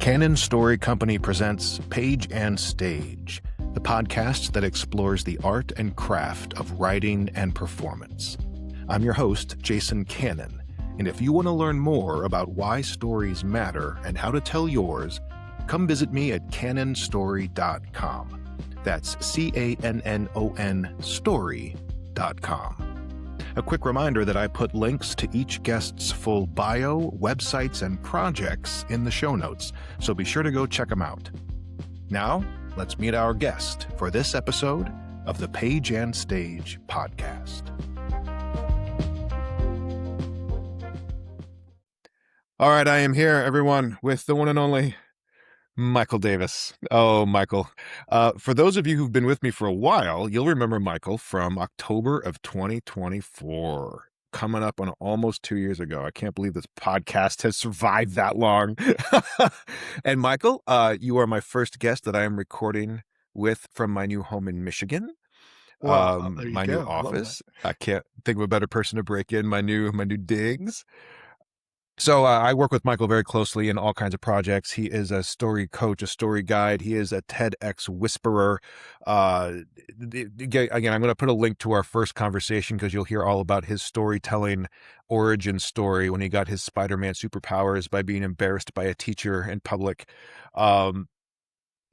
Canon Story Company presents Page and Stage, the podcast that explores the art and craft of writing and performance. I'm your host, Jason Cannon, and if you want to learn more about why stories matter and how to tell yours, come visit me at canonstory.com. That's C-A-N-N-O-N story.com. A quick reminder that I put links to each guest's full bio, websites, and projects in the show notes, so be sure to go check them out. Now, let's meet our guest for this episode of the Page and Stage podcast. All right, I am here, everyone, with the one and only Michael Davis. Oh, Michael. For those of you who've been with me for a while, you'll remember Michael from October of 2024, coming up on almost 2 years ago. I can't believe this podcast has survived that long. And Michael, you are my first guest that I am recording with from my new home in Michigan. Wow, there you my go. new office. I can't think of a better person to break in my new digs. So I work with Michael very closely in all kinds of projects. He is a story coach, a story guide. He is a TEDx whisperer. Again, I'm going to put a link to our first conversation because you'll hear all about his storytelling origin story when he got his Spider-Man superpowers by being embarrassed by a teacher in public. But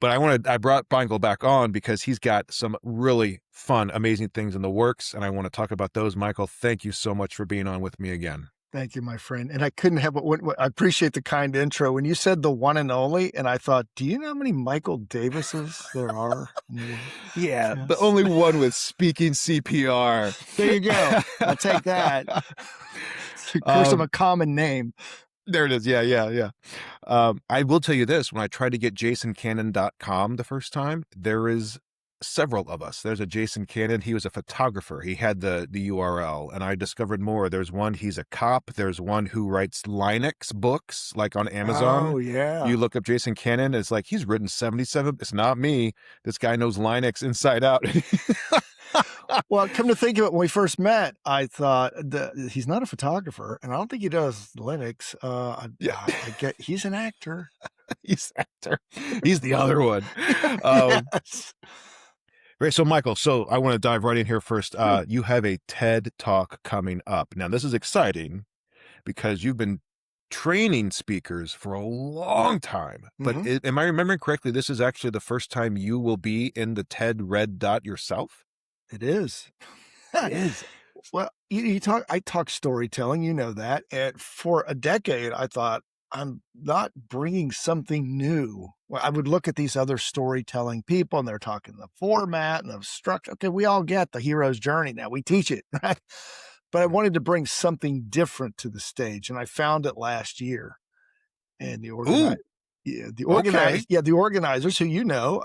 I brought Michael back on because he's got some really fun, amazing things in the works, and I want to talk about those. Michael, thank you so much for being on with me again. Thank you, my friend. And I couldn't have I appreciate the kind intro. When you said the one and only, and I thought, do you know how many Michael Davises there are? Yeah, Yes. the only one with Speaking CPR. There you go. I'll take that. Curse of a common name. There it is. Yeah. I will tell you this. When I tried to get jasoncannon.com the first time, there is several of us. There's a Jason Cannon. He was a photographer. He had the URL, and I discovered more. There's one, he's a cop. There's one who writes Linux books, like on Amazon. Oh, yeah. You look up Jason Cannon, it's like, he's written 77. It's not me. This guy knows Linux inside out. Well, come to think of it, when we first met, I thought he's not a photographer, and I don't think he does Linux. I get he's an actor. He's an actor. He's the other one. Yes. Right. So, Michael, I want to dive right in here first. You have a TED Talk coming up. Now, this is exciting because you've been training speakers for a long time. But am I remembering correctly, this is actually the first time you will be in the TED Red Dot yourself? It is. It is. Well, I talk storytelling, you know that. And for a decade, I thought, I'm not bringing something new. Well, I would look at these other storytelling people and they're talking the format and the structure. Okay, we all get the hero's journey now. We teach it, right? But I wanted to bring something different to the stage, and I found it last year. And the organizers who you know,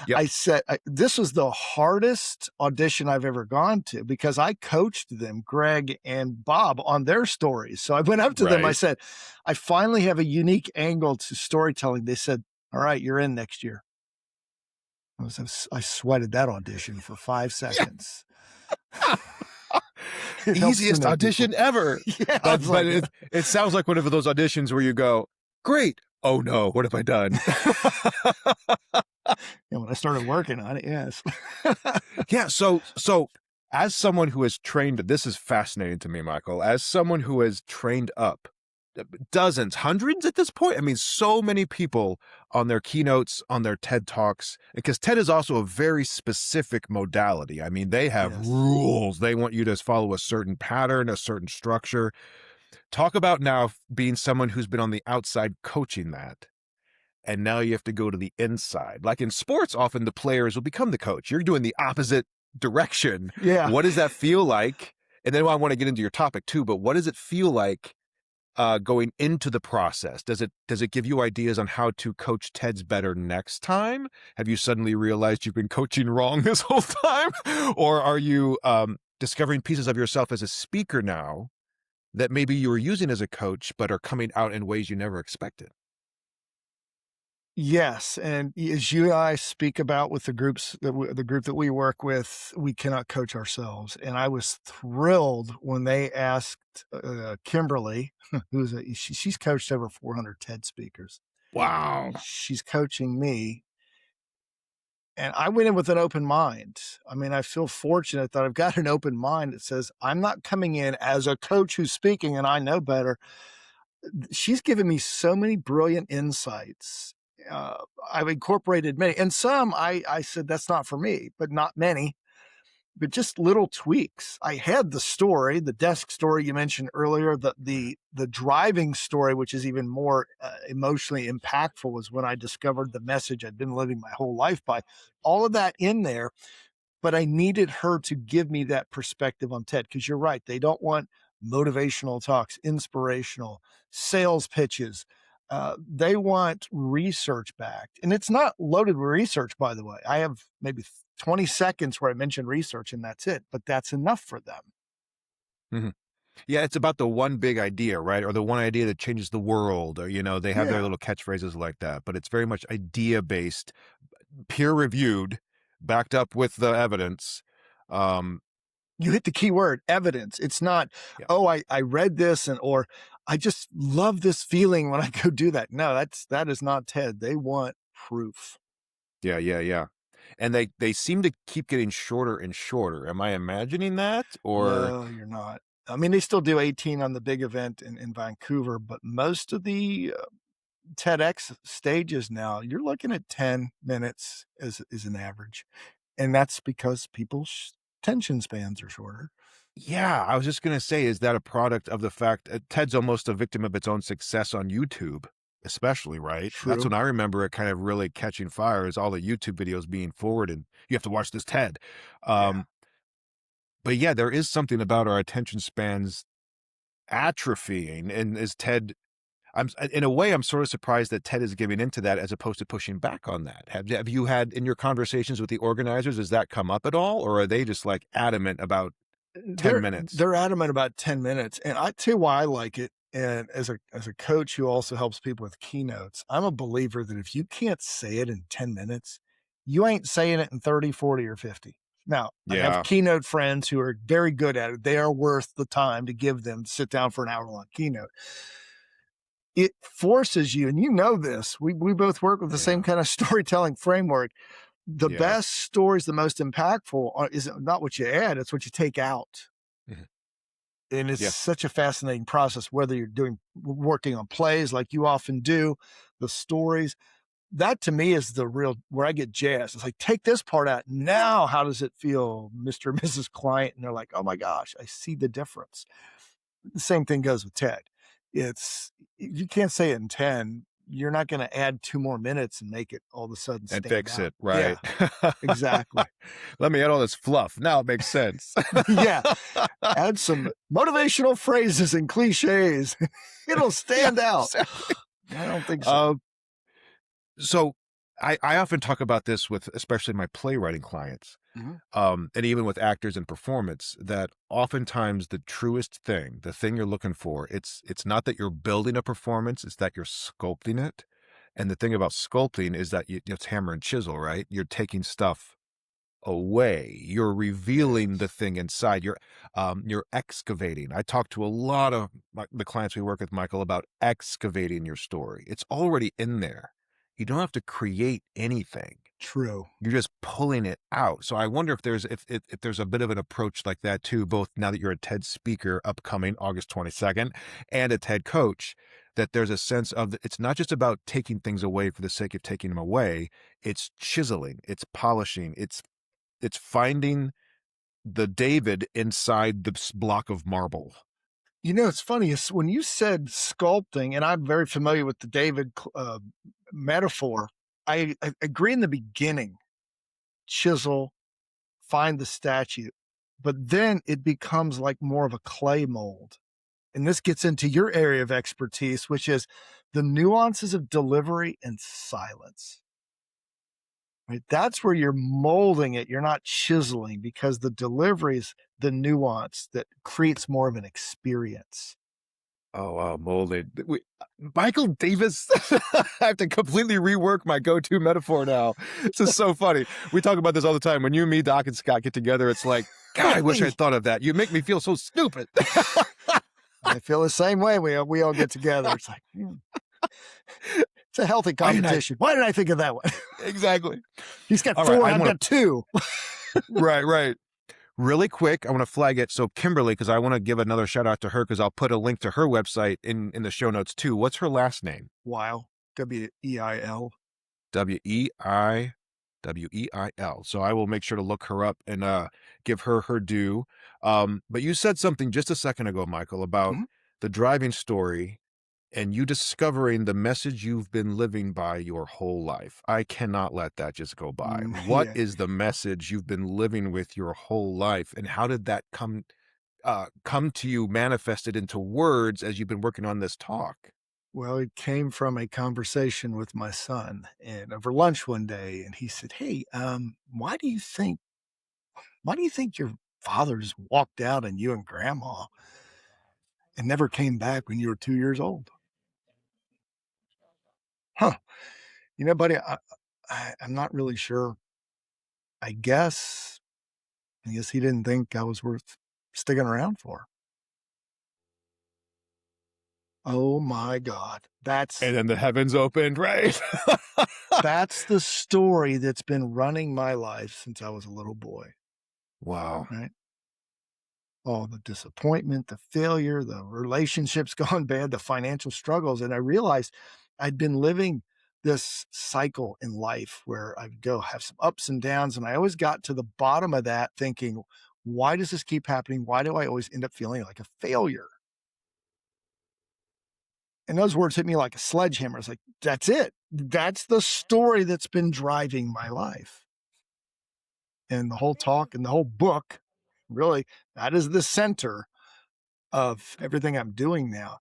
Yep. I said, this was the hardest audition I've ever gone to because I coached them, Greg and Bob, on their stories. So I went up to them. I said, I finally have a unique angle to storytelling. They said, all right, you're in next year. I sweated that audition for 5 seconds. Easiest audition ever. Yeah, but it sounds like one of those auditions where you go, great. Oh no, what have I done? When I started working on it, yes. Yeah. So as someone who has trained, this is fascinating to me, Michael, as someone who has trained up dozens, hundreds at this point. I mean, so many people on their keynotes, on their TED Talks, because TED is also a very specific modality. I mean, they have rules. They want you to follow a certain pattern, a certain structure. Talk about now being someone who's been on the outside coaching that, and now you have to go to the inside. Like in sports, often the players will become the coach. You're doing the opposite direction. Yeah. What does that feel like? And then I want to get into your topic too, but what does it feel like going into the process? Does it give you ideas on how to coach TEDs better next time? Have you suddenly realized you've been coaching wrong this whole time? Or are you discovering pieces of yourself as a speaker now that maybe you were using as a coach, but are coming out in ways you never expected? Yes, and as you and I speak about with the group that we work with, we cannot coach ourselves. And I was thrilled when they asked Kimberly, she's coached over 400 TED speakers. Wow. She's coaching me. And I went in with an open mind. I mean, I feel fortunate that I've got an open mind that says, I'm not coming in as a coach who's speaking and I know better. She's given me so many brilliant insights. Uh, I've incorporated many, and some I said, that's not for me, but not many, but just little tweaks. I had the story, the desk story you mentioned earlier, the driving story, which is even more emotionally impactful, was when I discovered the message I'd been living my whole life by. All of that in there, but I needed her to give me that perspective on TED, because you're right. They don't want motivational talks, inspirational, sales pitches. They want research backed. And it's not loaded with research, by the way. I have maybe 20 seconds where I mention research and that's it, but that's enough for them. Mhm. Yeah, it's about the one big idea, right? Or the one idea that changes the world, or, they have their Yeah. little catchphrases like that, but it's very much idea-based, peer-reviewed, backed up with the evidence. Um, You hit the key word, evidence. It's not, yeah, oh, I read this or I just love this feeling when I go do that. No, that is not TED. They want proof. yeah, yeah, yeah. And they seem to keep getting shorter and shorter. Am I imagining that? Or No, you're not. I mean, they still do 18 on the big event in Vancouver, but most of the TEDx stages now, you're looking at 10 minutes as is an average. And that's because people's attention spans are shorter. yeah, I was just gonna say, is that a product of the fact TED's almost a victim of its own success on YouTube, especially, right? That's True. when I remember it kind of really catching fire, is all the YouTube videos being forward and you have to watch this TED. Yeah. But yeah, there is something about our attention spans atrophying, and is TED in a way, I'm sort of surprised that TED is giving into that as opposed to pushing back on that. Have you had in your conversations with the organizers, has that come up at all, or are they just like adamant about 10 minutes? They're adamant about 10 minutes. And I tell you why I like it. And as a coach who also helps people with keynotes, I'm a believer that if you can't say it in 10 minutes, you ain't saying it in 30, 40, or 50. Now, I have Yeah. keynote friends who are very good at it. They are worth the time to give them to sit down for an hour-long keynote. It forces you, and you know this, we both work with the same Yeah. kind of storytelling framework. The Yeah. best stories, the most impactful is not what you add, it's what you take out. Mhm. And it's Yeah. such a fascinating process, whether you're working on plays like you often do, the stories. That to me is the real where I get jazzed. It's like, take this part out. Now, how does it feel, Mr. and Mrs. Client? And they're like, oh my gosh, I see the difference. The same thing goes with TED. It's, you can't say it in 10. You're not going to add 2 more minutes and make it all of a sudden And stand fix out. it, right? Yeah, exactly. Let me add all this fluff. Now it makes sense. Yeah. Add some motivational phrases and cliches. It'll Yeah, stand out. exactly. I don't think so. So I often talk about this with especially my playwriting clients, Mhm. and even with actors in performance, that oftentimes the truest thing, the thing you're looking for, it's not that you're building a performance, it's that you're sculpting it. And the thing about sculpting is that it's hammer and chisel, right? You're taking stuff away. You're revealing the thing inside. You're excavating. I talk to a lot of the clients we work with, Michael, about excavating your story. It's already in there. You don't have to create anything. True. You're just pulling it out. So I wonder if there's a bit of an approach like that too, both now that you're a TED speaker upcoming August 22nd and a TED coach, that there's a sense of it's not just about taking things away for the sake of taking them away. It's chiseling, it's polishing, it's finding the David inside this block of marble. You know, it's funny. It's when you said sculpting, and I'm very familiar with the David metaphor. I agree in the beginning, chisel, find the statue, but then it becomes like more of a clay mold. And this gets into your area of expertise, which is the nuances of delivery and silence. Right? That's where you're molding it. You're not chiseling, because the delivery is the nuance that creates more of an experience. Oh, wow, molded. Michael Davis. I have to completely rework my go-to metaphor now. This is so funny. We talk about this all the time. When you, me, Doc, and Scott get together, it's like, God, I wish I'd thought of that. You make me feel so stupid. I feel the same way. We all get together. It's like, It's a healthy competition. Why did I think of that one? Exactly. He's got All 4 right, and I've got 2. Right. Really quick, I want to flag it. So Kimberly, because I want to give another shout out to her, because I'll put a link to her website in the show notes too. What's her last name? Weil. W-E-I-L. W-E-I-W-E-I-L. So I will make sure to look her up and give her her due. But you said something just a second ago, Michael, about the driving story and you discovering the message you've been living by your whole life. I cannot let that just go by. What is the message you've been living with your whole life, and how did that come to you, manifested into words as you've been working on this talk? Well, it came from a conversation with my son and over lunch one day, and he said, "Hey, why do you think your fathers walked out on you and grandma and never came back when you were 2 years old?" Huh. Buddy, I'm not really sure. I guess he didn't think I was worth sticking around for. Oh my God. And then the heavens opened, right? That's the story that's been running my life since I was a little boy. Wow. Right? Oh, the disappointment, the failure, the relationships gone bad, the financial struggles. And I realized I'd been living this cycle in life where I'd go have some ups and downs. And I always got to the bottom of that thinking, why does this keep happening? Why do I always end up feeling like a failure? And those words hit me like a sledgehammer. It's like, that's it. That's the story that's been driving my life. And the whole talk and the whole book, really, that is the center of everything I'm doing now.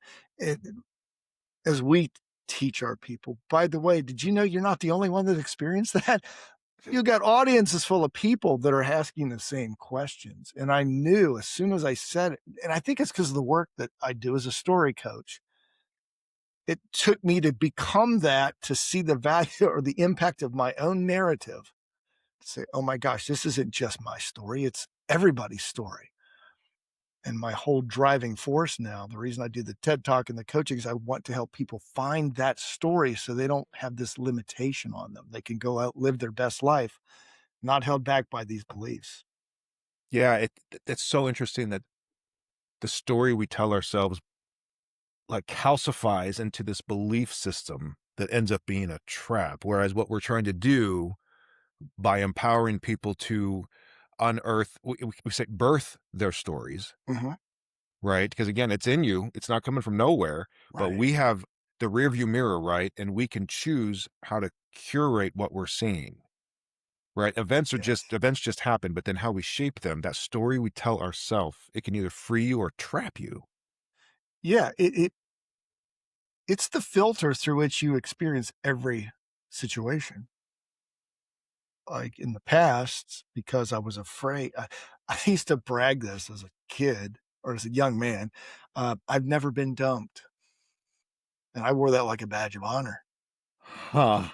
As we teach our people, by the way, did you know you're not the only one that experienced that? You got audiences full of people that are asking the same questions. And I knew as soon as I said it, and I think it's because of the work that I do as a story coach. It took me to become that, to see the value or the impact of my own narrative. To say, oh my gosh, this isn't just my story, it's everybody's story. And my whole driving force now, the reason I do the TED Talk and the coaching is I want to help people find that story so they don't have this limitation on them. They can go out, live their best life, not held back by these beliefs. Yeah, it's so interesting that the story we tell ourselves like calcifies into this belief system that ends up being a trap. Whereas what we're trying to do by empowering people to unearth, we say birth their stories, right? Because again, it's in you, it's not coming from nowhere, but we have the rear view mirror, right? And we can choose how to curate what we're seeing, right? Events just happen, but then how we shape them, that story we tell ourselves, it can either free you or trap you. Yeah, it's the filter through which you experience every situation. Like in the past, because I was afraid, I used to brag this as a kid or as a young man. I've never been dumped. And I wore that like a badge of honor. Huh.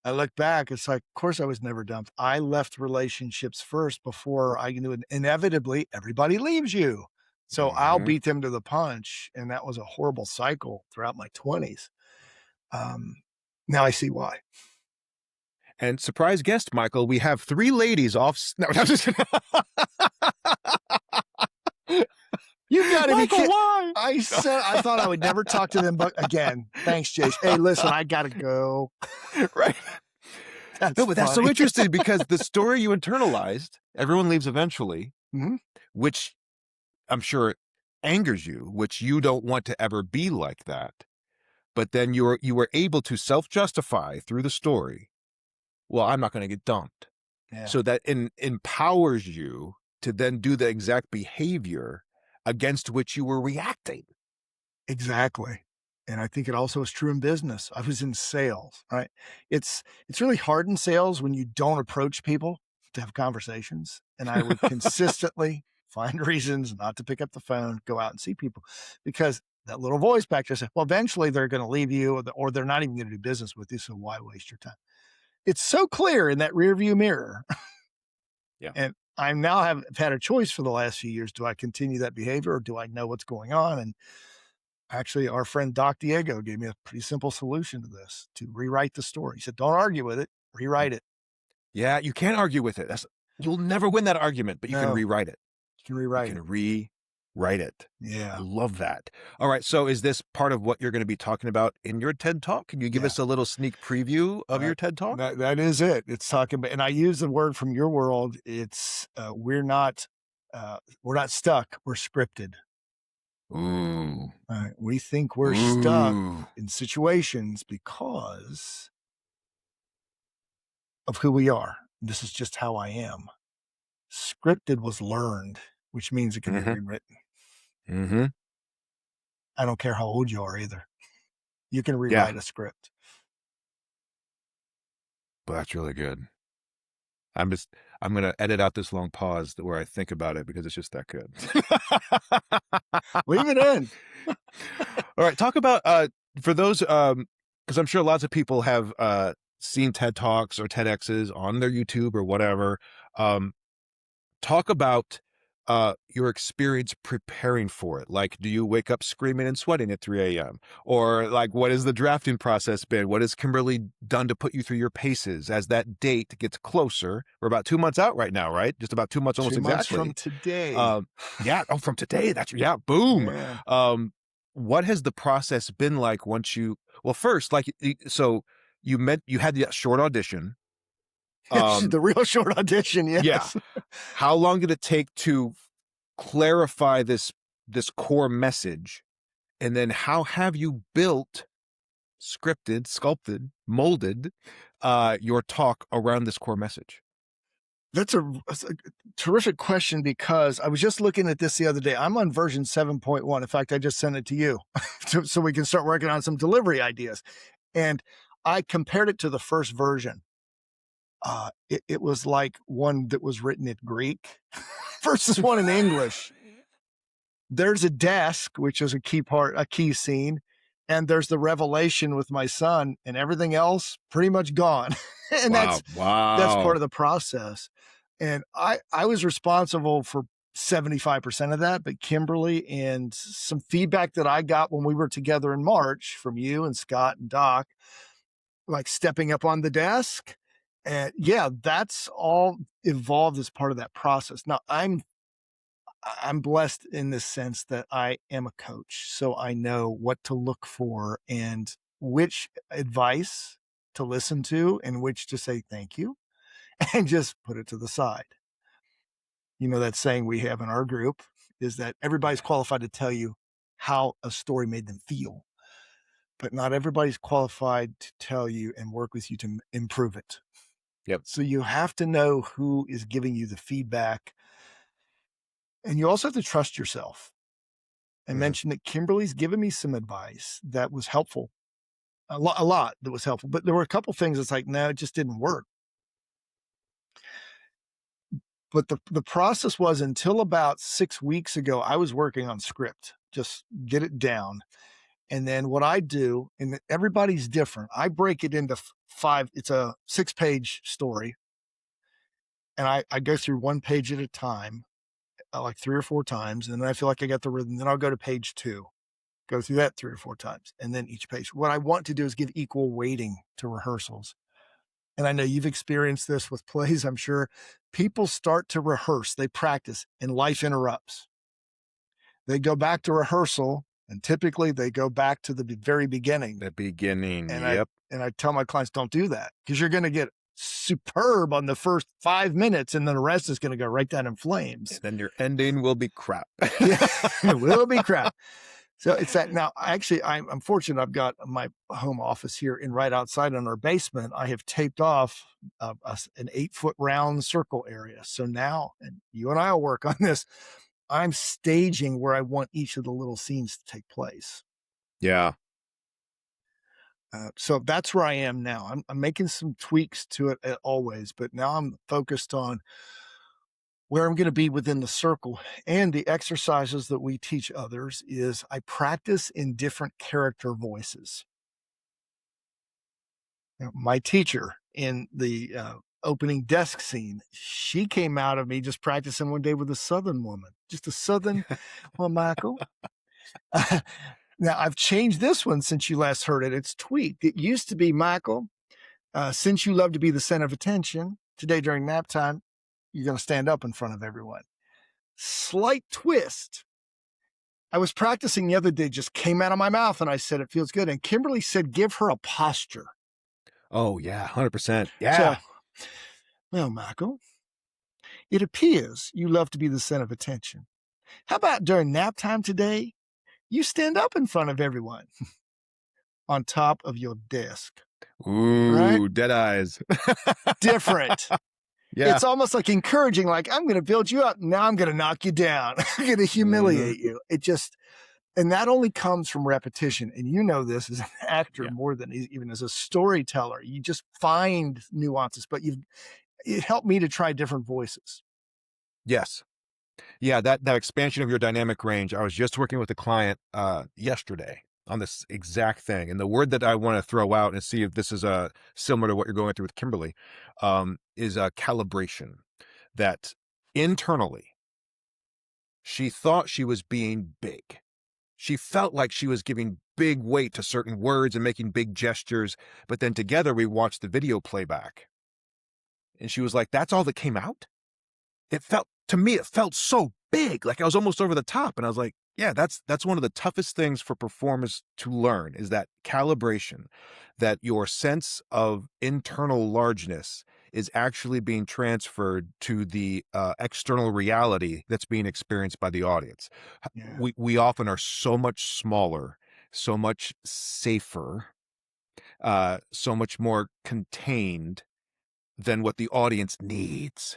I look back, it's like, of course I was never dumped. I left relationships first before I knew it. Inevitably, everybody leaves you. So I'll beat them to the punch. And that was a horrible cycle throughout my 20s. Now I see why. And surprise guest, Michael, we have 3 ladies off. No, I'm just You gotta be kidding. Why? I thought I would never talk to them, but again, thanks, Jace. Hey, listen, I gotta go. Right. That's so interesting because the story you internalized, everyone leaves eventually, which I'm sure angers you, which you don't want to ever be like that. But then you were able to self-justify through the story, well, I'm not going to get dumped. Yeah. So that empowers you to then do the exact behavior against which you were reacting. Exactly. And I think it also is true in business. I was in sales, right? It's really hard in sales when you don't approach people to have conversations. And I would consistently find reasons not to pick up the phone, go out and see people, because that little voice back there said, well, eventually they're going to leave you or they're not even going to do business with you. So why waste your time? It's so clear in that rear view mirror. Yeah. And I now have had a choice for the last few years. Do I continue that behavior or do I know what's going on? And Actually, our friend Doc Diego gave me a pretty simple solution to this, to rewrite the story. He said, "Don't argue with it, rewrite it." Yeah, you can't argue with it. You'll never win that argument, but you can No, rewrite it. you can You rewrite can it. rewrite it. I Yeah, love that. All right, so is this part of what you're gonna be talking about in your TED Talk? Can you give yeah. us a little sneak preview of your That TED Talk? that is it. It's talking about, and I use the word from your world. It's we're not stuck. We're scripted. Ooh. We think we're stuck Ooh. in situations because of who we are. This is just how I am. Scripted was learned, which means it can be Mhm. rewritten. Mhm. I don't care how old you are either. You can Yeah, rewrite a script. but that's really good. I'm just I'm gonna edit out this long pause where I think about it because it's just that good. Leave it in. All right, talk about for those because I'm sure lots of people have seen TED Talks or TEDx's on their YouTube or whatever. Um, talk about your experience preparing for it. Like, do you wake up screaming and sweating at 3 a.m.? Or like, what has the drafting process been? What has Kimberly done to put you through your paces as that date gets closer? We're about 2 months out right now, right? Just about 2 months, almost 2 months from exactly. today. Um, yeah. Oh, from today. That's yeah. Boom. Yeah. What has the process been like once you? Well, first, like, so you had the short audition. The real short audition, Yeah. yes. How long did it take to clarify this core message? And then how have you built, scripted, sculpted, molded your talk around this core message? That's a terrific question because I was just looking at this the other day. I'm on version 7.1. In fact, I just sent it to you so we can start working on some delivery ideas. And I compared it to the first version. It was like one that was written in Greek versus one in English. There's a desk, which is a key scene, and there's the revelation with my son, and everything else pretty much gone. And Wow. that's part Wow. of the process. And I was responsible for 75% of that, but Kimberly and some feedback that I got when we were together in March from you and Scott and Doc, like stepping up on the desk. And yeah, that's all evolved as part of that process. Now I'm blessed in this sense that I am a coach, so I know what to look for and which advice to listen to and which to say thank you and just put it to the side. You know, that saying we have in our group is that everybody's qualified to tell you how a story made them feel, but not everybody's qualified to tell you and work with you to improve it. Yep. So you have to know who is giving you the feedback, and you also have to trust yourself. I Mhm. mentioned that Kimberly's given me some advice that was helpful, a lot that was helpful, but there were a couple things that's like, no, it just didn't work. But the process was until about 6 weeks ago, I was working on script, just get it down. And then what I do, and everybody's different, I break it into five, it's a 6-page story. And I go through one page at a time, like 3 or 4 times. And then I feel like I got the rhythm. Then I'll go to page two, go through that 3 or 4 times, and then each page. What I want to do is give equal weighting to rehearsals. And I know you've experienced this with plays, I'm sure. People start to rehearse, they practice, and life interrupts. They go back to rehearsal, and typically they go back to the very beginning. The beginning. And Yep. I tell my clients, don't do that because you're going to get superb on the first 5 minutes, and then the rest is going to go right down in flames. And then your ending will be crap. Yeah, it will be crap. So it's that now. Actually, I'm fortunate. I've got my home office here, and right outside in our basement, I have taped off an 8-foot round circle area. So now, and you and I will work on this. I'm staging where I want each of the little scenes to take place. Yeah. So that's where I am now. I'm making some tweaks to it always, but now I'm focused on where I'm going to be within the circle. And the exercises that we teach others is I practice in different character voices. Now, my teacher in the opening desk scene, she came out of me just practicing one day with a Southern woman, just a Southern, well, Michael, Now, I've changed this one since you last heard it. It's tweaked. It used to be, Michael, since you love to be the center of attention, today during nap time, you're going to stand up in front of everyone. Slight twist. I was practicing the other day, just came out of my mouth, and I said, it feels good. And Kimberly said, give her a posture. Oh, yeah, 100%. Yeah. So, well, Michael, it appears you love to be the center of attention. How about during nap time today, you stand up in front of everyone on top of your desk? Ooh, right? dead eyes. Different. Yeah. It's almost like encouraging, like, I'm going to build you up. Now I'm going to knock you down. I'm going to humiliate you. It just, and that only comes from repetition. And you know this as an actor more than even as a storyteller. You just find nuances, but it helped me to try different voices. Yes. Yeah, that expansion of your dynamic range. I was just working with a client yesterday on this exact thing. And the word that I want to throw out and see if this is similar to what you're going through with Kimberly is calibration. That internally, she thought she was being big. She felt like she was giving big weight to certain words and making big gestures. But then together we watched the video playback. And she was like, that's all that came out? To me, it felt so big, like I was almost over the top. And I was like, yeah, that's one of the toughest things for performers to learn, is that calibration, that your sense of internal largeness is actually being transferred to the external reality that's being experienced by the audience. Yeah. We often are so much smaller, so much safer, so much more contained than what the audience needs.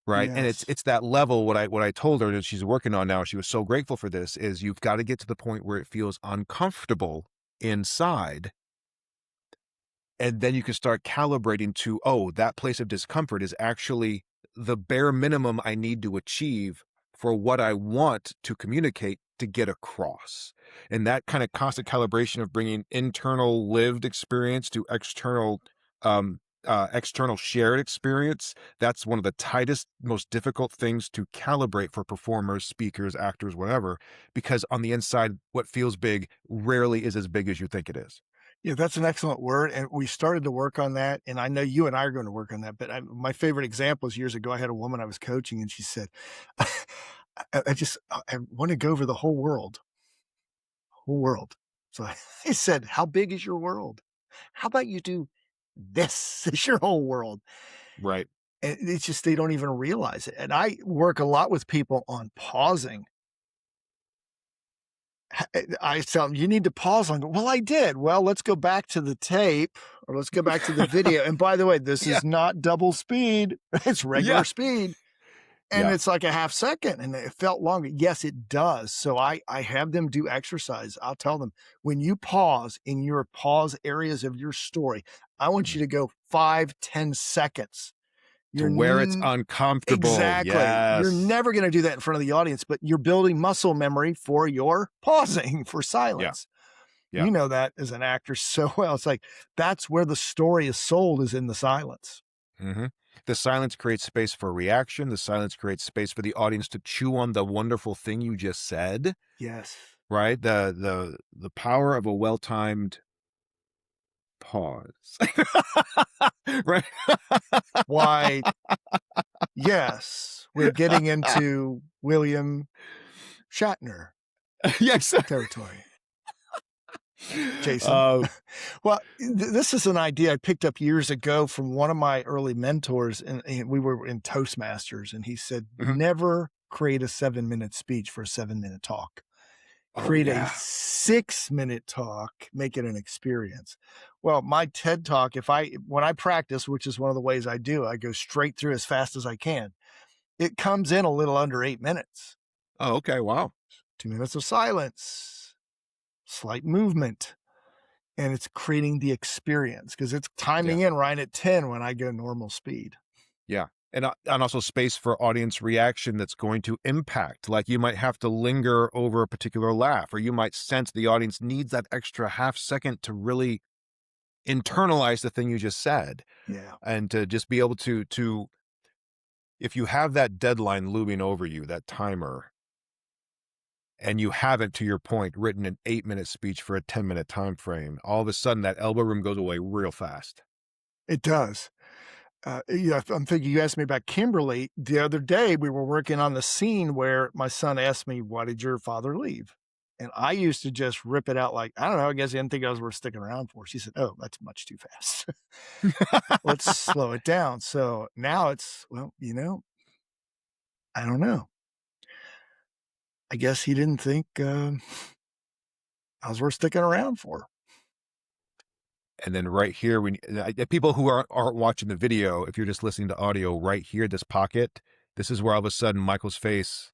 Right. Yes. And it's that level. What I told her that she's working on now, she was so grateful for this, is you've got to get to the point where it feels uncomfortable inside. And then you can start calibrating to, oh, that place of discomfort is actually the bare minimum I need to achieve for what I want to communicate to get across. And that kind of constant calibration of bringing internal lived experience to external shared experience, that's one of the tightest, most difficult things to calibrate for performers, speakers, actors, whatever, because on the inside, what feels big rarely is as big as you think it is. Yeah, that's an excellent word. And we started to work on that. And I know you and I are going to work on that. But my favorite example is years ago, I had a woman I was coaching, and she said, I want to go over the whole world. So I said, how big is your world? How about you do this is your whole world? Right. And it's just, they don't even realize it. And I work a lot with people on pausing. I tell them, you need to pause on. Well, I did. Well, let's go back to the tape, or let's go back to the video. And by the way, this is not double speed. It's regular speed. And it's like a half second, and it felt longer. Yes, it does. So I have them do exercise. I'll tell them, when you pause in your pause areas of your story, I want you to go 5-10 seconds. To where it's uncomfortable. Exactly. Yes. You're never going to do that in front of the audience, but you're building muscle memory for your pausing, for silence. Yeah. You know that as an actor so well. It's like, that's where the story is sold, is in the silence. Mm-hmm. The silence creates space for reaction. The silence creates space for the audience to chew on the wonderful thing you just said. Yes. Right? The power of a well-timed pause. Right? Why, yes, we're getting into William Shatner territory. Jason. Well, this is an idea I picked up years ago from one of my early mentors, and we were in Toastmasters, and he said, never create a 7-minute speech for a 7-minute talk. Create a 6-minute talk, make it an experience. Well, my TED Talk, when I practice, which is one of the ways I do, I go straight through as fast as I can. It comes in a little under 8 minutes. Oh, okay. Wow. 2 minutes of silence, slight movement, and it's creating the experience, because it's timing in right at 10 when I go normal speed. Yeah. And also space for audience reaction that's going to impact. Like, you might have to linger over a particular laugh, or you might sense the audience needs that extra half second to really internalize the thing you just said. Yeah. And to just be able to if you have that deadline looming over you, that timer, and you haven't, to your point, written an 8-minute speech for a 10-minute time frame, all of a sudden that elbow room goes away real fast. It does. Yeah, I'm thinking you asked me about Kimberly. The other day, we were working on the scene where my son asked me, "Why did your father leave?" And I used to just rip it out like, "I don't know, I guess he didn't think I was worth sticking around for." She said, "Oh, that's much too fast. Let's slow it down." So now it's, well, I don't know. I guess he didn't think, I was worth sticking around for. And then right here, when people who aren't watching the video, if you're just listening to audio, right here, this pocket, this is where all of a sudden Michael's face,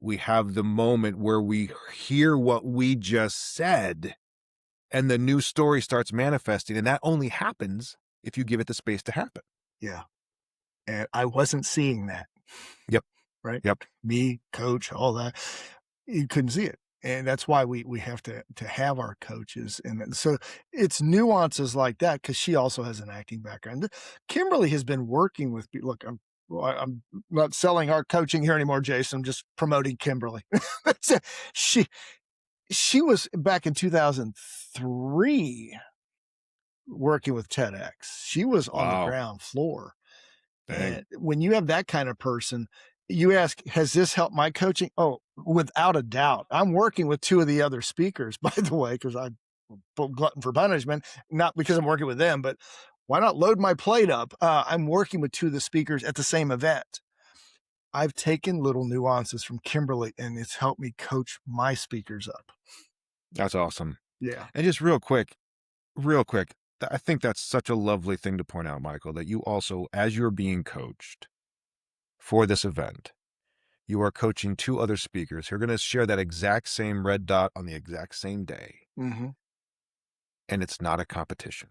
we have the moment where we hear what we just said, and the new story starts manifesting. And that only happens if you give it the space to happen. Yeah, and I wasn't seeing that. Yep. Right? Yep. Me, coach, all that. You couldn't see it. And that's why we have to have our coaches. And so it's nuances like that because she also has an acting background. Kimberly has been working with me. Look, I'm not selling our coaching here anymore, Jason. I'm just promoting Kimberly. she she was back in 2003 working with TEDx. She was on the Wow. ground floor. Dang. And when you have that kind of person, you ask, has this helped my coaching? Oh, without a doubt. I'm working with two of the other speakers, by the way, because I'm glutton for punishment, not because I'm working with them, but why not load my plate up? I'm working with two of the speakers at the same event. I've taken little nuances from Kimberly and it's helped me coach my speakers up. That's awesome. Yeah. And just real quick, I think that's such a lovely thing to point out, Michael, that you also, as you're being coached for this event, you are coaching two other speakers who are going to share that exact same red dot on the exact same day. Mm-hmm. And it's not a competition,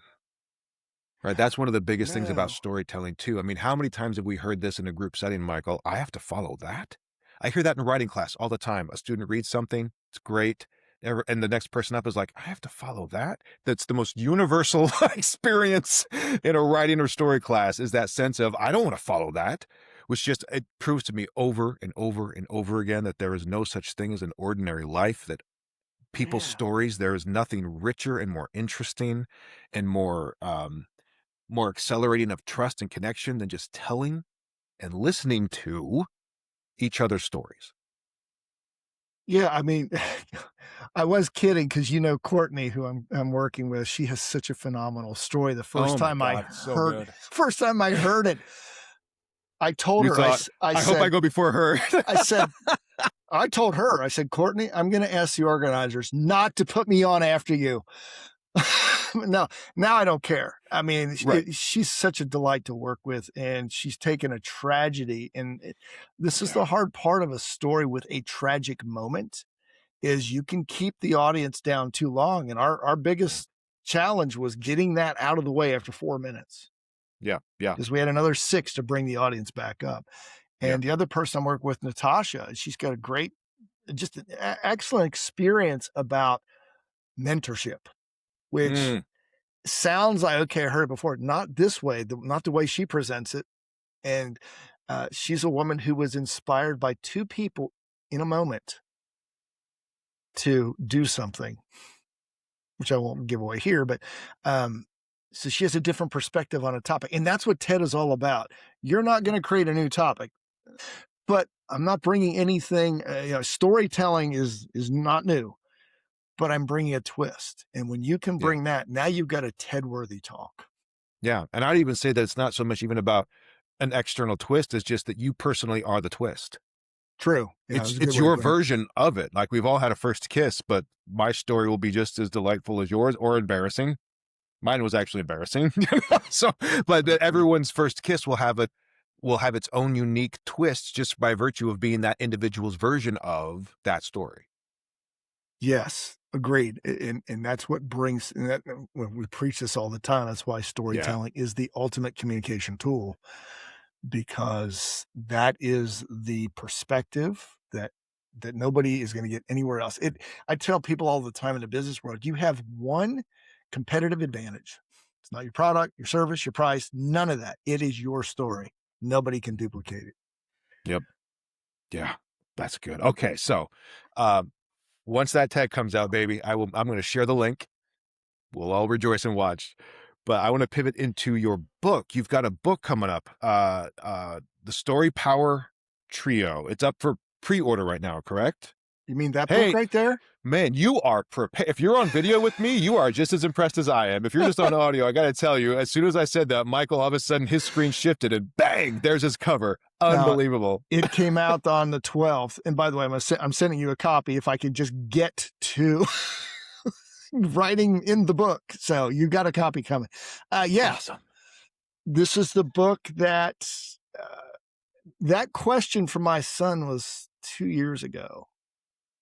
right? That's one of the biggest things about No. storytelling too. I mean, how many times have we heard this in a group setting, Michael? I have to follow that. I hear that in writing class all the time. A student reads something, it's great. And the next person up is like, I have to follow that. That's the most universal experience in a writing or story class, is that sense of, I don't want to follow that, which just, it proves to me over and over and over again that there is no such thing as an ordinary life, that people's Yeah. stories, there is nothing richer and more interesting and more accelerating of trust and connection than just telling and listening to each other's stories. Yeah, I mean, I was kidding because Courtney, who I'm working with, she has such a phenomenal story. The Oh my God, it's so good. first time I heard it, I told You her, thought, I hope I go before her. I said, I told her, I said, Courtney, I'm going to ask the organizers not to put me on after you. No, now I don't care. I mean, Right. she's such a delight to work with, and she's taken a tragedy. And this is the hard part of a story with a tragic moment is you can keep the audience down too long. And our biggest challenge was getting that out of the way after 4 minutes Yeah. Yeah. because we had another 6 to bring the audience back up. Yeah. And the other person I'm working with, Natasha, she's got a great, just an excellent experience about mentorship, which sounds like, okay, I heard it before, not this way, not the way she presents it. And she's a woman who was inspired by 2 people in a moment to do something, which I won't give away here, but so she has a different perspective on a topic. And that's what TED is all about. You're not going to create a new topic, but I'm not bringing anything, storytelling is not new, but I'm bringing a twist. And when you can Yeah. bring that, now you've got a TED-worthy talk. Yeah. And I'd even say that it's not so much even about an external twist, it's just that you personally are the twist. True. Yeah, It's your version of it. Like, we've all had a first kiss, but my story will be just as delightful as yours, or embarrassing. Mine was actually embarrassing. So, but everyone's first kiss will have its own unique twist just by virtue of being that individual's version of that story. Yes, agreed. And that's what brings, and that, when we preach this all the time, that's why storytelling is the ultimate communication tool, because that is the perspective that nobody is going to get anywhere else. I tell people all the time in the business world, you have one competitive advantage. It's not your product, your service, your price, none of that. It is your story. Nobody can duplicate it. Yep. Yeah. That's good. Okay. So, once that TED comes out, baby, I'm going to share the link. We'll all rejoice and watch. But I want to pivot into your book. You've got a book coming up, the Story Power Trio. It's up for pre-order right now, correct? You mean that book Hey, right there? man, you are prepared. If you're on video with me, you are just as impressed as I am. If you're just on audio, I got to tell you, as soon as I said that, Michael, all of a sudden his screen shifted and bang, there's his cover. Unbelievable. It came out on the 12th. And by the way, I'm sending you a copy if I can just get to writing in the book. So you got a copy coming. Yeah. Awesome. This is the book that question from my son was 2 years ago.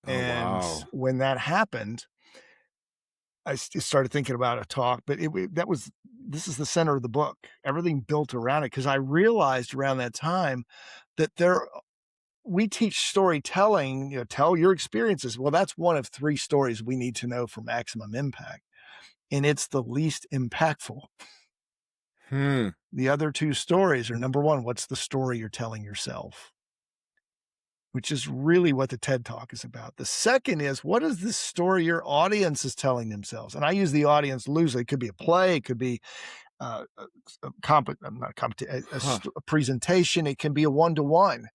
Oh, And wow. when that happened, I started thinking about a talk, but this is the center of the book, everything built around it. Cause I realized around that time that we teach storytelling, tell your experiences. Well, that's one of 3 stories we need to know for maximum impact. And it's the least impactful. The other 2 stories are, number 1, what's the story you're telling yourself? Which is really what the TED Talk is about. The second is, what is the story your audience is telling themselves? And I use the audience loosely. It could be a play. It could be a presentation. It can be a one-to-one.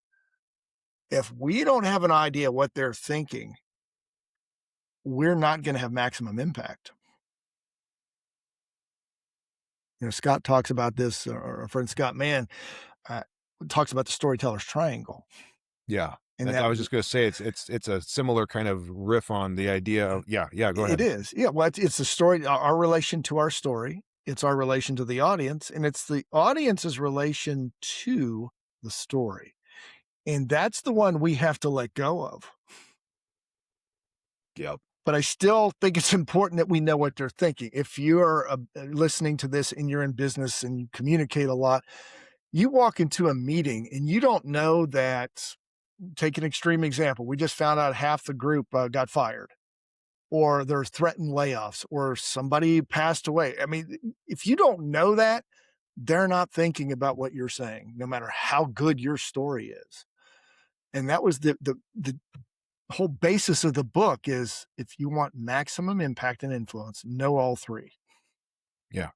If we don't have an idea what they're thinking, we're not going to have maximum impact. Scott talks about this, or our friend Scott Mann talks about the storyteller's triangle. Yeah. And I was just going to say, it's a similar kind of riff on the idea of, go ahead. It is. Yeah. Well, it's the story, our relation to our story. It's our relation to the audience, and it's the audience's relation to the story. And that's the one we have to let go of. Yep. But I still think it's important that we know what they're thinking. If you're listening to this and you're in business and you communicate a lot, you walk into a meeting and you don't know that. Take an extreme example. We just found out half the group got fired, or there's threatened layoffs, or somebody passed away. I mean, if you don't know that, they're not thinking about what you're saying, no matter how good your story is. And that was the whole basis of the book is, if you want maximum impact and influence, know all 3. Yeah.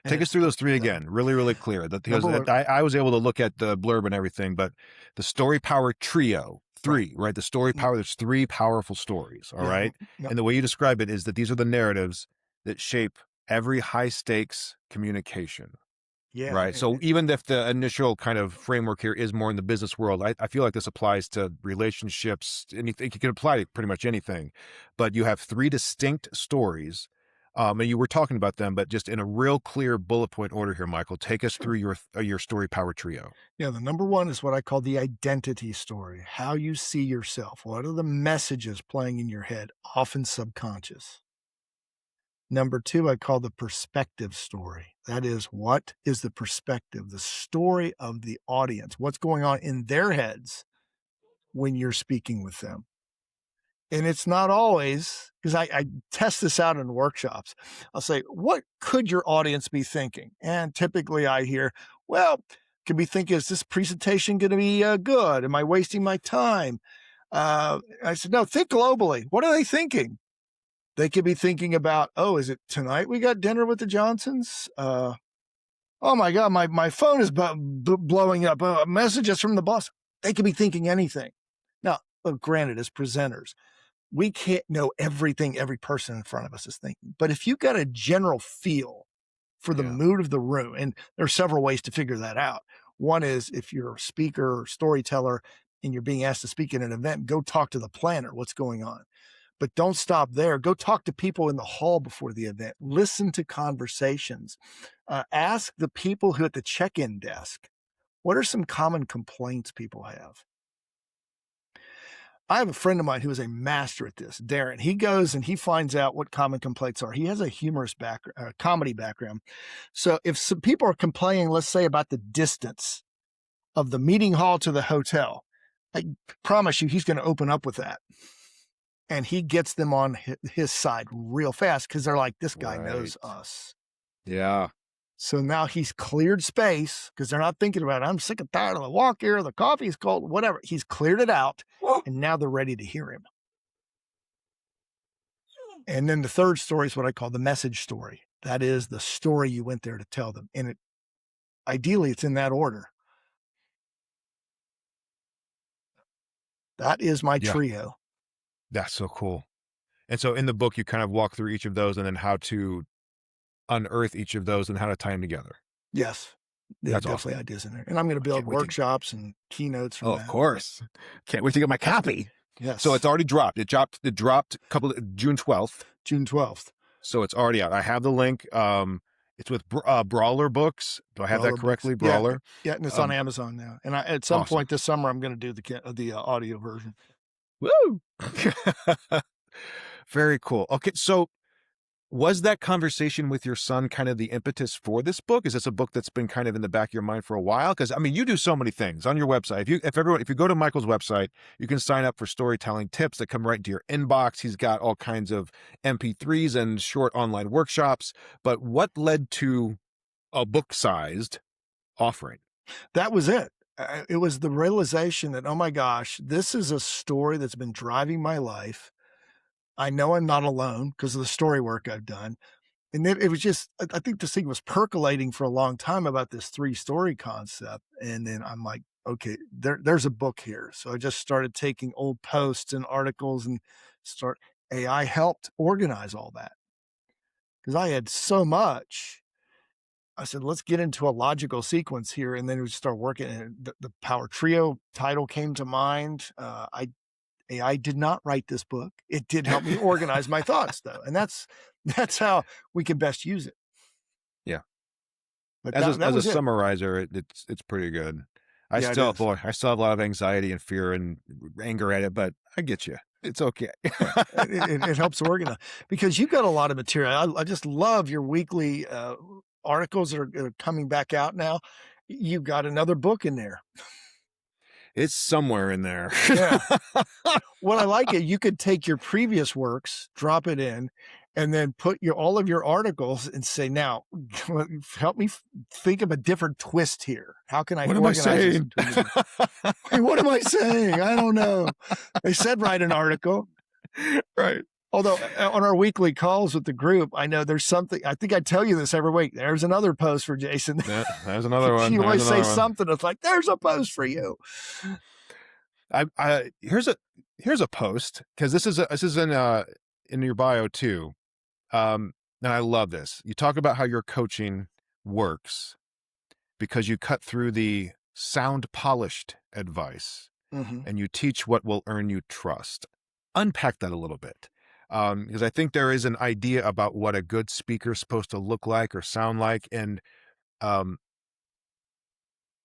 Take us through those 3 again. Really, really clear. Because I was able to look at the blurb and everything, but the Story Power Trio, 3, right? The story power, there's 3 powerful stories, all right? Yep. And the way you describe it is that these are the narratives that shape every high stakes communication. Yeah. Right. So even if the initial kind of framework here is more in the business world, I feel like this applies to relationships, anything. You can apply to pretty much anything. But you have 3 distinct stories. And you were talking about them, but just in a real clear bullet point order here, Michael, take us through your story power trio. Yeah. The number 1 is what I call the identity story, how you see yourself. What are the messages playing in your head, often subconscious? Number 2, I call the perspective story. That is, what is the perspective, the story of the audience? What's going on in their heads when you're speaking with them? And it's not always, because I test this out in workshops. I'll say, what could your audience be thinking? And typically I hear, well, could be thinking, is this presentation going to be good? Am I wasting my time? I said, no, think globally. What are they thinking? They could be thinking about, oh, is it tonight we got dinner with the Johnsons? Oh my God, my phone is blowing up. Messages from the boss. They could be thinking anything. Now, granted, as presenters, we can't know everything every person in front of us is thinking. But if you got a general feel for the mood of the room, and there are several ways to figure that out. One is, if you're a speaker or storyteller and you're being asked to speak at an event, go talk to the planner. What's going on? But don't stop there. Go talk to people in the hall before the event. Listen to conversations. Ask the people who at the check-in desk, what are some common complaints people have? I have a friend of mine who is a master at this, Darren. He goes and he finds out what common complaints are. He has a humorous comedy background. So if some people are complaining, let's say, about the distance of the meeting hall to the hotel, I promise you he's going to open up with that. And he gets them on his side real fast because they're like, this guy knows us. Yeah. So now he's cleared space because they're not thinking about it. I'm sick and tired of the walk here. The coffee is cold, whatever. He's cleared it out. and now they're ready to hear him. And then the third story is what I call the message story. That is the story you went there to tell them. And ideally, it's in that order. That is my Yeah, trio. that's so cool. And so in the book, you kind of walk through each of those and then how to unearth each of those and how to tie them together. Yes. There are That's awesome. definitely ideas in there. And I'm going to I build can't wait to. workshops and keynotes from Oh, of that. course. Can't wait to get my copy. Yes. So it's already dropped. It dropped June 12th. June 12th. So it's already out. I have the link. It's with Brawler Books. Do I have Brawler that correctly? Books. Brawler. Yeah, and it's on Amazon now. And at some Awesome. point this summer, I'm going to do the audio version. Woo! Very cool. Okay, so was that conversation with your son kind of the impetus for this book? Is this a book that's been kind of in the back of your mind for a while? Because I mean, you do so many things on your website. If you go to Michael's website, you can sign up for storytelling tips that come right into your inbox. He's got all kinds of MP3s and short online workshops. But what led to a book-sized offering? That was it. It was the realization that, oh my gosh, this is a story that's been driving my life. I know I'm not alone because of the story work I've done. And it was just, I think this thing was percolating for a long time about this 3-story concept. And then I'm like, okay, there's a book here. So I just started taking old posts and articles and AI helped organize all that because I had so much. I said, let's get into a logical sequence here. And then we start working. And the Power Trio title came to mind. AI did not write this book. It did help me organize my thoughts, though. And that's how we can best use it. Yeah. But As that a was it. summarizer, it's pretty good. I Yeah, still have a lot of anxiety and fear and anger at it, but I get you. It's okay. It helps organize because you've got a lot of material. I just love your weekly articles that are coming back out now. You've got another book in there. It's somewhere in there. Yeah. What I like it, you could take your previous works, drop it in, and then put all of your articles and say, now, help me think of a different twist here. How can I What am I saying? What am I saying? I don't know. They said write an article. Right. Although on our weekly calls with the group, I know there's something. I think I tell you this every week. There's another post for Jason. Yeah, there's another one. You always say something. It's like, there's a post for you. Here's a post because this is in your bio too. And I love this. You talk about how your coaching works because you cut through the sound polished advice and you teach what will earn you trust. Unpack that a little bit. Because I think there is an idea about what a good speaker is supposed to look like or sound like. And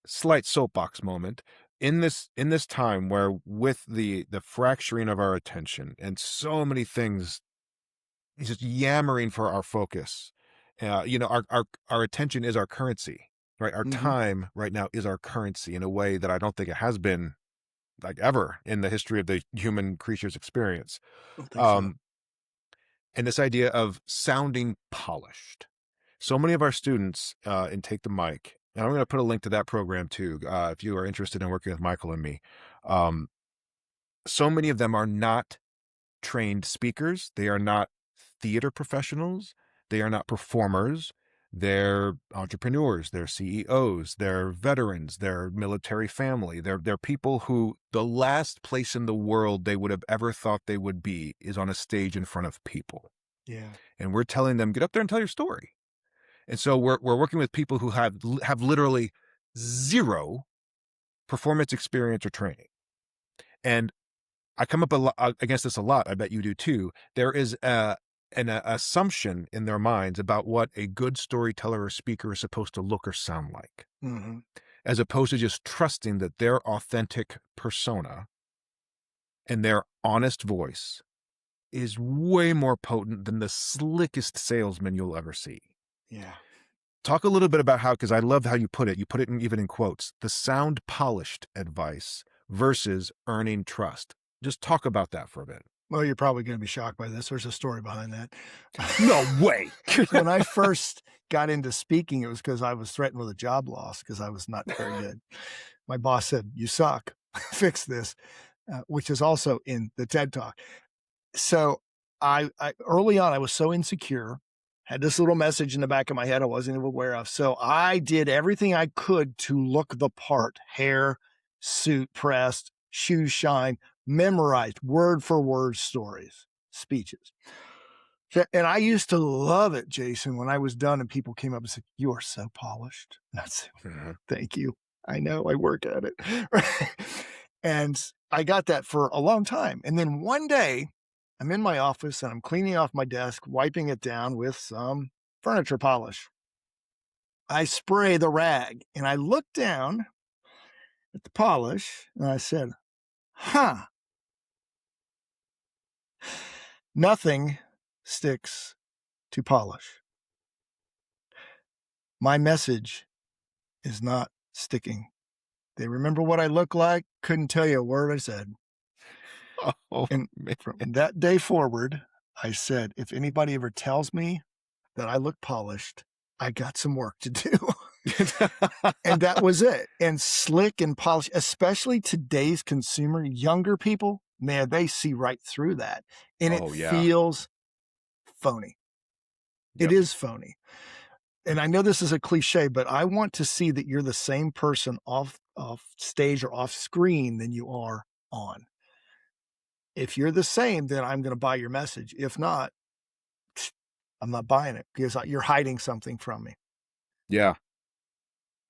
slight soapbox moment in this time where with the fracturing of our attention and so many things just yammering for our focus, our attention is our currency, right? Our time right now is our currency in a way that I don't think it has been like ever in the history of the human creature's experience. And this idea of sounding polished. So many of our students in Take the Mic, and I'm going to put a link to that program too, if you are interested in working with Michael and me. So many of them are not trained speakers. They are not theater professionals. They are not performers. They're entrepreneurs. They're CEOs. They're veterans. They're military family. They're people who the last place in the world they would have ever thought they would be is on a stage in front of people. Yeah. And we're telling them, get up there and tell your story. And so we're working with people who have literally zero performance experience or training. And I come up against this a lot. I bet you do too. There is an assumption in their minds about what a good storyteller or speaker is supposed to look or sound like, as opposed to just trusting that their authentic persona and their honest voice is way more potent than the slickest salesman you'll ever see. Yeah. Talk a little bit about how, because I love how you put it. You put it even in quotes, the sound polished advice versus earning trust. Just talk about that for a bit. Well, you're probably going to be shocked by this. There's a story behind that. No way. When I first got into speaking, it was because I was threatened with a job loss because I was not very good. My boss said, you suck. Fix this. which is also in the TED Talk. So I early on, I was so insecure, had this little message in the back of my head I wasn't even aware of. So I did everything I could to look the part, hair, suit pressed, shoes shine, memorized word for word stories, speeches. And I used to love it, Jason, when I was done and people came up and said, "You are so polished." And I'd say, "Thank you. I know I work at it." And I got that for a long time. And then one day I'm in my office and I'm cleaning off my desk, wiping it down with some furniture polish. I spray the rag and I look down at the polish and I said, "Huh, nothing sticks to polish. My message is not sticking. They remember what I look like, couldn't tell you a word I said." Oh, And man. from that day forward, I said, if anybody ever tells me that I look polished, I got some work to do. And that was it. And slick and polished, especially today's consumer, younger people, man, they see right through that. And it Oh, yeah. feels phony. It Yep. is phony. And I know this is a cliche, but I want to see that you're the same person off stage or off screen than you are on. If you're the same, then I'm going to buy your message. If not, I'm not buying it because you're hiding something from me. Yeah.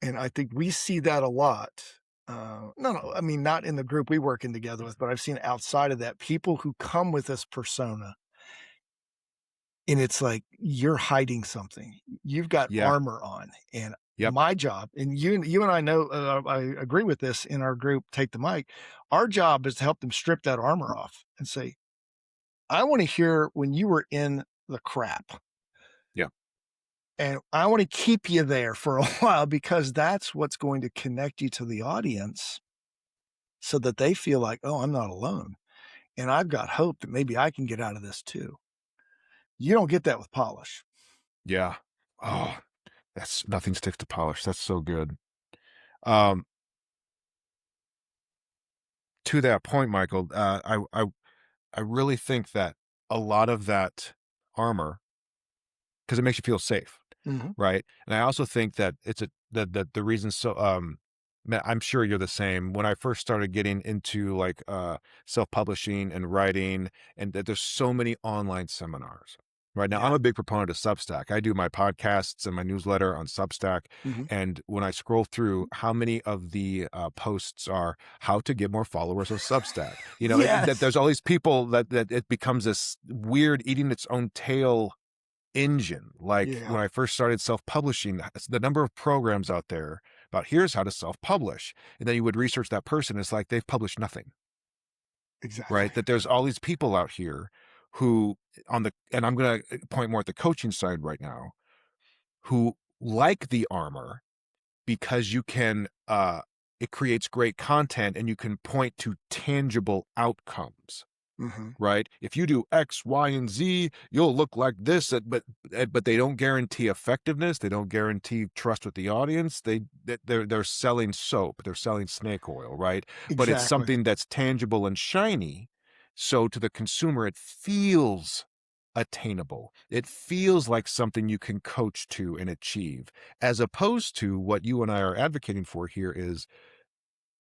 And I think we see that a lot. No, I mean, not in the group we working together with, but I've seen outside of that people who come with this persona. And it's like you're hiding something. You've got Yeah. armor on, and Yep. my job, and you and I know, I agree with this in our group. Take the mic. Our job is to help them strip that armor off and say, "I want to hear when you were in the crap, Yeah. and I want to keep you there for a while because that's what's going to connect you to the audience, so that they feel like, oh, I'm not alone, and I've got hope that maybe I can get out of this too." You don't get that with polish. Yeah. Oh, that's nothing sticks to polish. That's so good. Um, to that point, Michael, I really think that a lot of that armor, because it makes you feel safe, Mhm. right? And I also think that it's that the reason I'm sure you're the same. When I first started getting into like self-publishing and writing, and that there's so many online seminars. Right now, I'm Yeah. a big proponent of Substack. I do my podcasts and my newsletter on Substack. Mhm. And when I scroll through, how many of the posts are how to get more followers on Substack? That Yes. there's all these people that it becomes this weird eating its own tail engine. Like Yeah, when I first started self-publishing, the number of programs out there about here's how to self-publish. And then you would research that person. It's like they've published nothing, exactly. right? That there's all these people out here who and I'm going to point more at the coaching side right now, who like the armor because it creates great content and you can point to tangible outcomes. Mhm. Right? If you do X, Y, and Z, you'll look like this. But they don't guarantee effectiveness. They don't guarantee trust with the audience. They're selling soap. They're selling snake oil, right? But it's Exactly. something that's tangible and shiny. So to the consumer, it feels attainable. It feels like something you can coach to and achieve, as opposed to what you and I are advocating for here is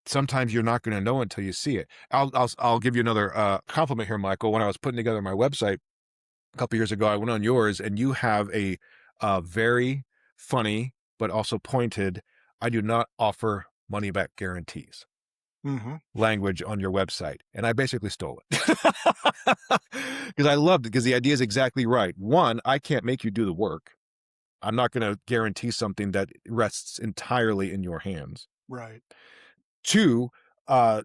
sometimes you're not going to know until you see it. I'll give you another compliment here, Michael. When I was putting together my website a couple years ago, I went on yours, and you have a very funny but also pointed. I do not offer money back guarantees Mhm. language on your website, and I basically stole it because I loved it because the idea is exactly right. One, I can't make you do the work. I'm not going to guarantee something that rests entirely in your hands. Right. Two, I'm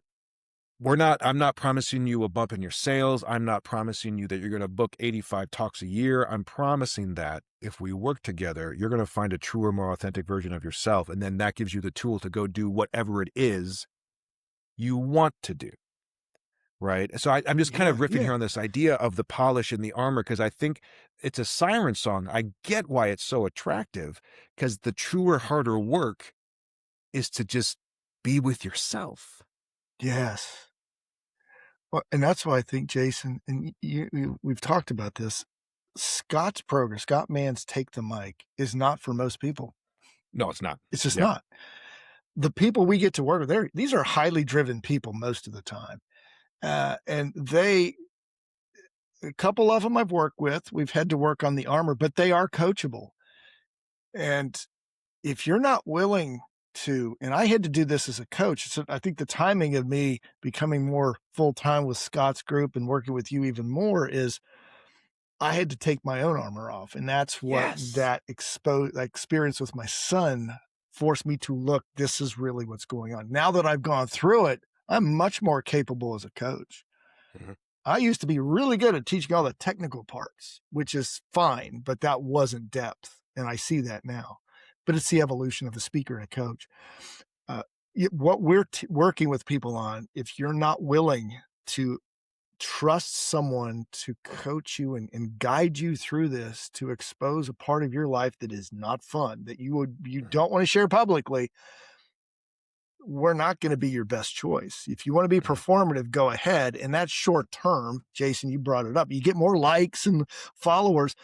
not promising you a bump in your sales. I'm not promising you that you're going to book 85 talks a year. I'm promising that if we work together, you're going to find a truer, more authentic version of yourself. And then that gives you the tool to go do whatever it is you want to do. Right. So I'm just kind of Yeah, riffing yeah. here on this idea of the polish and the armor, because I think it's a siren song. I get why it's so attractive, because the truer, harder work is to just be with yourself. Yes. Well, and that's why I think, Jason, and we've talked about this. Scott's program, Scott Mann's Take the Mic, is not for most people. No, it's not. It's just Yeah. not. The people we get to work with, these are highly driven people most of the time. And a couple of them I've worked with, we've had to work on the armor, but they are coachable. And if you're not willing to, and I had to do this as a coach. So I think the timing of me becoming more full time with Scott's group and working with you even more is I had to take my own armor off. And that's what Yes. that experience with my son forced me to look. This is really what's going on. Now that I've gone through it, I'm much more capable as a coach. Mhm. I used to be really good at teaching all the technical parts, which is fine, but that wasn't depth. And I see that now. But it's the evolution of a speaker and a coach. Uh, what we're working with people on, if you're not willing to trust someone to coach you and guide you through this, to expose a part of your life that is not fun, that you Mhm. don't want to share publicly, we're not going to be your best choice. If you want to be Mhm. performative, go ahead. And that's short term. Jason, you brought it up. You get more likes and followers,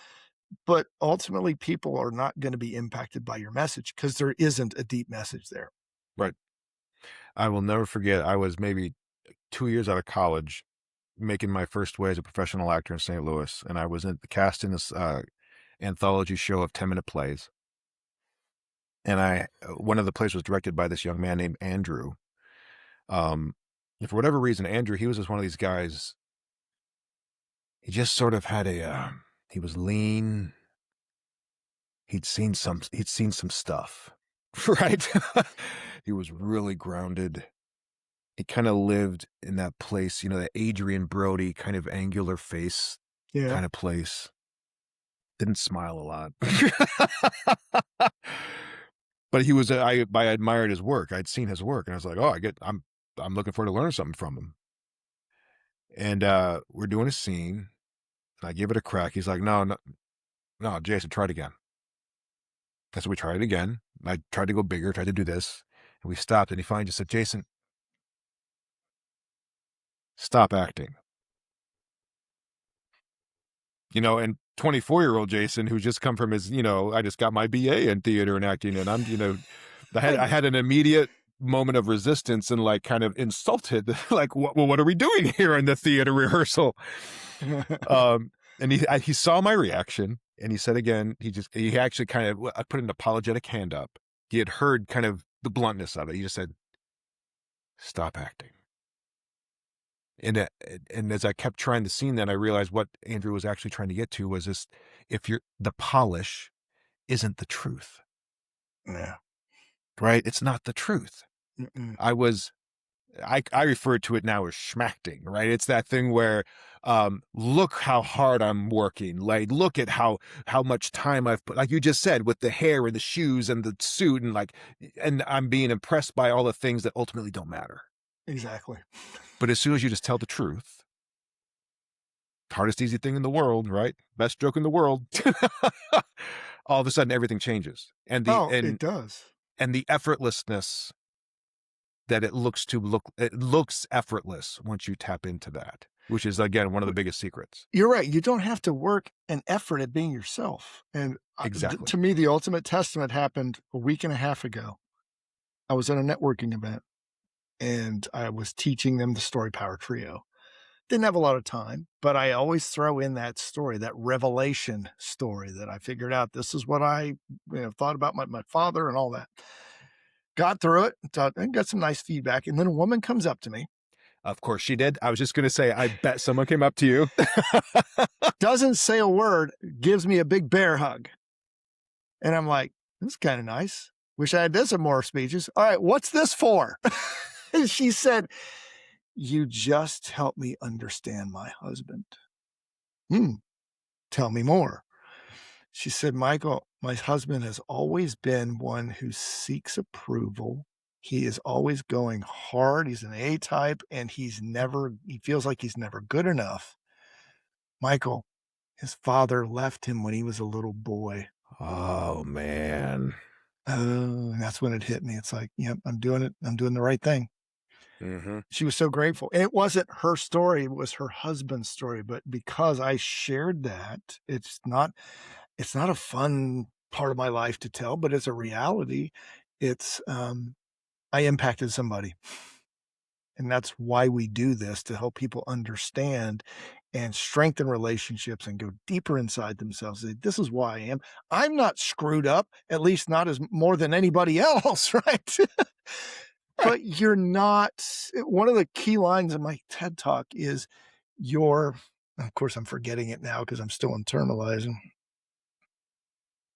but ultimately people are not going to be impacted by your message because there isn't a deep message there. Right. I will never forget, I was maybe 2 years out of college making my first way as a professional actor in St. Louis, and I was in cast in this, anthology show of 10-minute plays, and one of the plays was directed by this young man named Andrew. Um, and for whatever reason, Andrew, he was just one of these guys, he just sort of had he was lean, he'd seen some stuff, right? He was really grounded. He kinda lived in that place, that Adrian Brody kind of angular face Yeah. kinda place. Didn't smile a lot. But he was I admired his work. I'd seen his work, and I was like, "Oh, I'm looking forward to learning something from him." And, we're doing a scene, and I give it a crack. He's like, "No, no, no, Jason, try it again." And so we tried it again. I tried to go bigger, tried to do this, and we stopped, and he finally just said, "Jason, stop acting." And 24-year-old Jason, who's just come from I just got my BA in theater and acting, and I I had an immediate moment of resistance and like kind of insulted, like, what are we doing here in the theater rehearsal? Um, and he saw my reaction and he said again, he actually kind of, I put an apologetic hand up. He had heard kind of the bluntness of it. He just said, "Stop acting." And and as I kept trying the scene, then I realized what Andrew was actually trying to get to was this: if you're the polish isn't the truth, Yeah. right? It's not the truth. Mm-mm. I was I refer to it now as schmacting, right? It's that thing where, look how hard I'm working. Like, look at how much time I've put, like you just said, with the hair and the shoes and the suit, and like, and I'm being impressed by all the things that ultimately don't matter. Exactly. But as soon as you just tell the truth, hardest easy thing in the world, right? Best joke in the world. All of a sudden, everything changes, and Oh, it does. the effortlessness that it looks effortless once you tap into that, which is again one of the biggest secrets. You're right. You don't have to work an effort at being yourself. And Exactly. to me, the ultimate testament happened a week and a half ago. I was at a networking event and I was teaching them the Story Power Trio. Didn't have a lot of time, but I always throw in that story, that revelation story that I figured out. This is what I thought about my father and all that. Got through it and got some nice feedback. And then a woman comes up to me, Of course she did. I was just gonna say, I bet someone came up to you. doesn't say a word, gives me a big bear hug. And I'm like, this is kind of nice. Wish I had done some more speeches. All right, what's this for? And she said, you just helped me understand my husband. Hmm, tell me more. She said, Michael, my husband has always been one who seeks approval. He is always going hard. He's an A type and he feels like he's never good enough. Michael, his father left him when he was a little boy. Oh, man. Oh, and that's when it hit me. It's like, yep, I'm doing it. I'm doing the right thing. She was so grateful. And it wasn't her story, it was her husband's story. But because I shared that, it's not a fun part of my life to tell, but it's a reality. It's I impacted somebody. And that's why we do this, to help people understand and strengthen relationships and go deeper inside themselves. Say, this is why I am. I'm not screwed up, at least not as more than anybody else, right? But you're not. One of the key lines in my TED Talk is of course, I'm forgetting it now because I'm still internalizing.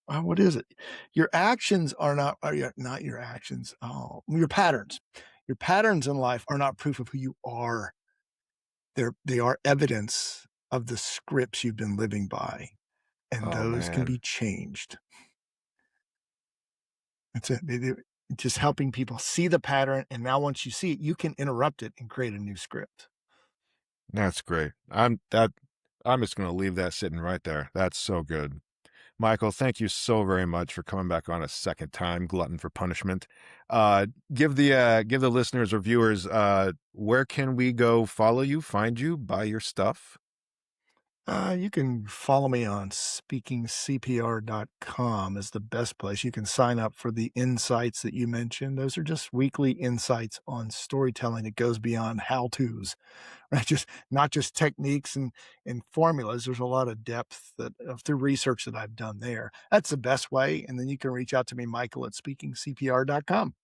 What is it? Your actions not your actions. Oh, your patterns. Your patterns in life are not proof of who you are. They are evidence of the scripts you've been living by, and Oh, those can man. be changed. That's it. Just helping people see the pattern, and now once you see it, you can interrupt it and create a new script. That's great. I'm just going to leave that sitting right there. That's so good. Michael, thank you so very much for coming back on a second time, Glutton for Punishment. Give the listeners or viewers, where can we go follow you, find you, buy your stuff? You can follow me on speakingcpr.com is the best place. You can sign up for the insights that you mentioned. Those are just weekly insights on storytelling that goes beyond how-tos, right? Not just techniques and formulas. There's a lot of depth through research that I've done there. That's the best way. And then you can reach out to me, Michael, at speakingcpr.com.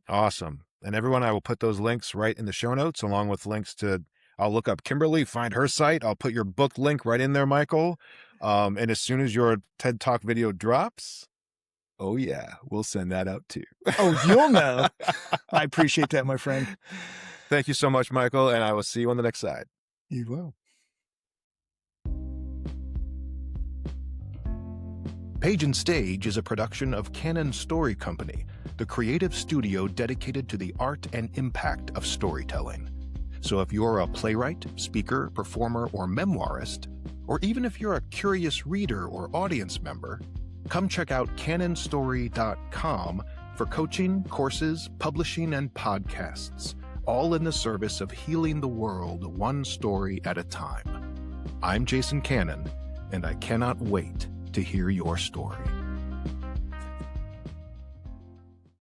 Awesome. And everyone, I will put those links right in the show notes, along with links to, I'll look up Kimberly, find her site. I'll put your book link right in there, Michael. And as soon as your TED Talk video drops, oh yeah, we'll send that out too. Oh, you'll know. I appreciate that, my friend. Thank you so much, Michael, and I will see you on the next side. You will. Page and Stage is a production of Canon Story Company, the creative studio dedicated to the art and impact of storytelling. So if you're a playwright, speaker, performer, or memoirist, or even if you're a curious reader or audience member, come check out canonstory.com for coaching, courses, publishing, and podcasts, all in the service of healing the world one story at a time. I'm Jason Cannon, and I cannot wait to hear your story.